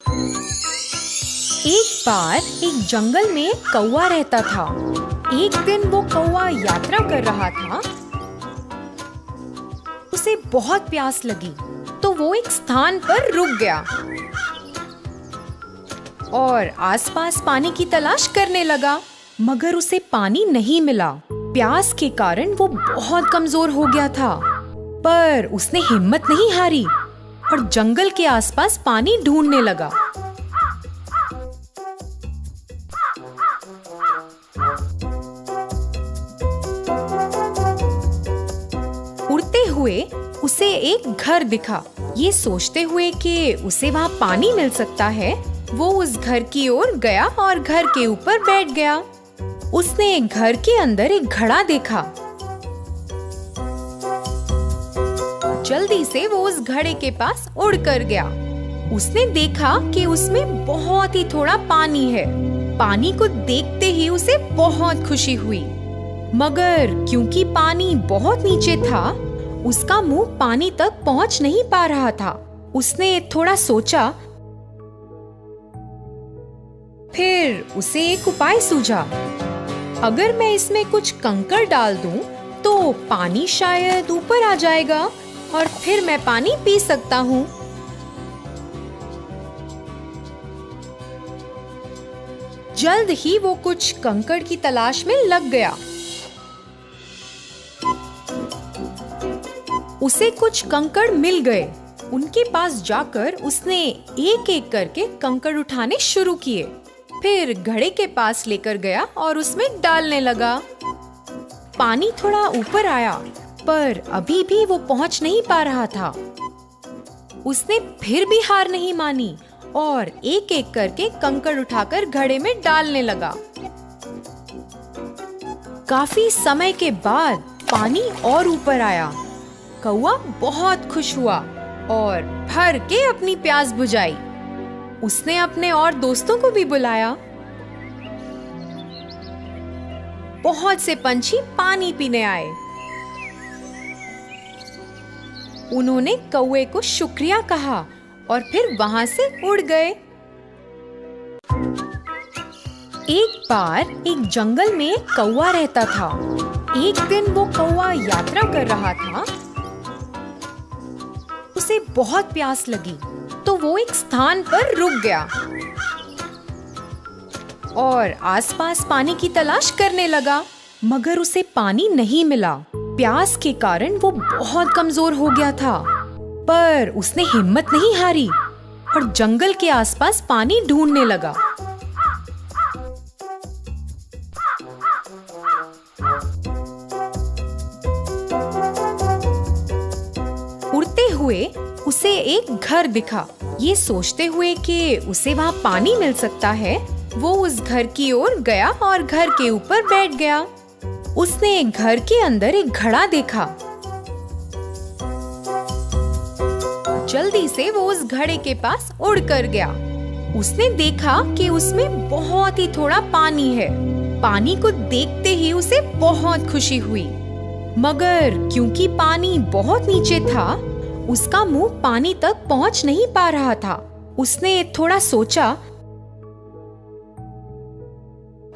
एक बार एक जंगल में कौवा रहता था। एक दिन वो कौवा यात्रा कर रहा था। उसे बहुत प्यास लगी तो वो एक स्थान पर रुक गया और आसपास पानी की तलाश करने लगा, मगर उसे पानी नहीं मिला। प्यास के कारण वो बहुत कमजोर हो गया था, पर उसने हिम्मत नहीं हारी और जंगल के आसपास पानी ढूंढने लगा। उड़ते हुए उसे एक घर दिखा। ये सोचते हुए कि उसे वहाँ पानी मिल सकता है, वो उस घर की ओर गया और घर के ऊपर बैठ गया। उसने घर के अंदर एक घड़ा देखा। जल्दी से वो उस घड़े के पास उड़ कर गया। उसने देखा कि उसमें बहुत ही थोड़ा पानी है। पानी को देखते ही उसे बहुत खुशी हुई, मगर क्योंकि पानी बहुत नीचे था, उसका मुंह पानी तक पहुंच नहीं पा रहा था। उसने थोड़ा सोचा, फिर उसे एक उपाय सूझा। अगर मैं इसमें कुछ कंकड़ डाल दूं, तो पानी शायद ऊपर आ जाएगा और फिर मैं पानी पी सकता हूँ। जल्द ही वो कुछ कंकड़ की तलाश में लग गया। उसे कुछ कंकड़ मिल गए। उनके पास जाकर उसने एक एक करके कंकड़ उठाने शुरू किए। फिर घड़े के पास लेकर गया और उसमें डालने लगा। पानी थोड़ा ऊपर आया, पर अभी भी वो पहुंच नहीं पा रहा था। उसने फिर भी हार नहीं मानी और एक एक करके कंकड़ उठाकर घड़े में डालने लगा। काफी समय के बाद पानी और ऊपर आया। कौवा बहुत खुश हुआ और भर के अपनी प्यास बुझाई। उसने अपने और दोस्तों को भी बुलाया। बहुत से पंछी पानी पीने आए। उन्होंने कौवे को शुक्रिया कहा और फिर वहां से उड़ गए। एक बार एक जंगल में एक कौवा रहता था। एक दिन वो कौवा यात्रा कर रहा था। उसे बहुत प्यास लगी तो वो एक स्थान पर रुक गया और आसपास पानी की तलाश करने लगा, मगर उसे पानी नहीं मिला। प्यास के कारण वो बहुत कमजोर हो गया था, पर उसने हिम्मत नहीं हारी और जंगल के आसपास पानी ढूंढने लगा। उड़ते हुए उसे एक घर दिखा। ये सोचते हुए कि उसे वहाँ पानी मिल सकता है, वो उस घर की ओर गया और घर के ऊपर बैठ गया। उसने घर के अंदर एक घड़ा देखा। जल्दी से वो उस घड़े के पास उड़ कर गया। उसने देखा कि उसमें बहुत ही थोड़ा पानी है। पानी को देखते ही उसे बहुत खुशी हुई, मगर क्योंकि पानी बहुत नीचे था, उसका मुंह पानी तक पहुंच नहीं पा रहा था। उसने थोड़ा सोचा,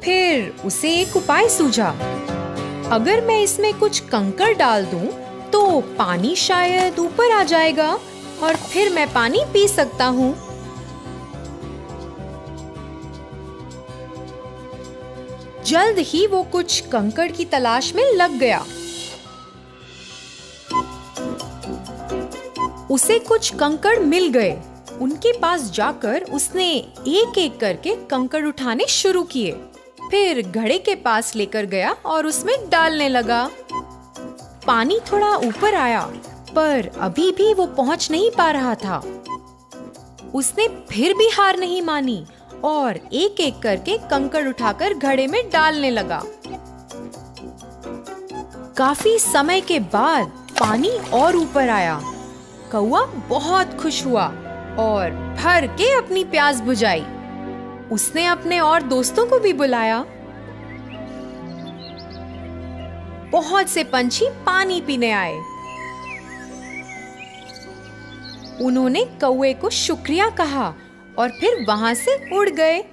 फिर उसे एक उपाय सूझा। अगर मैं इसमें कुछ कंकड़ डाल दूं, तो पानी शायद ऊपर आ जाएगा और फिर मैं पानी पी सकता हूँ। जल्द ही वो कुछ कंकड़ की तलाश में लग गया। उसे कुछ कंकड़ मिल गए। उनके पास जाकर उसने एक एक करके कंकड़ उठाने शुरू किए। फिर घड़े के पास लेकर गया और उसमें डालने लगा। पानी थोड़ा ऊपर आया, पर अभी भी वो पहुंच नहीं पा रहा था। उसने फिर भी हार नहीं मानी और एक एक करके कंकड़ उठाकर घड़े में डालने लगा। काफी समय के बाद पानी और ऊपर आया। कौवा बहुत खुश हुआ और भर के अपनी प्यास बुझाई। उसने अपने और दोस्तों को भी बुलाया। बहुत से पंछी पानी पीने आए। उन्होंने कौवे को शुक्रिया कहा और फिर वहाँ से उड़ गए।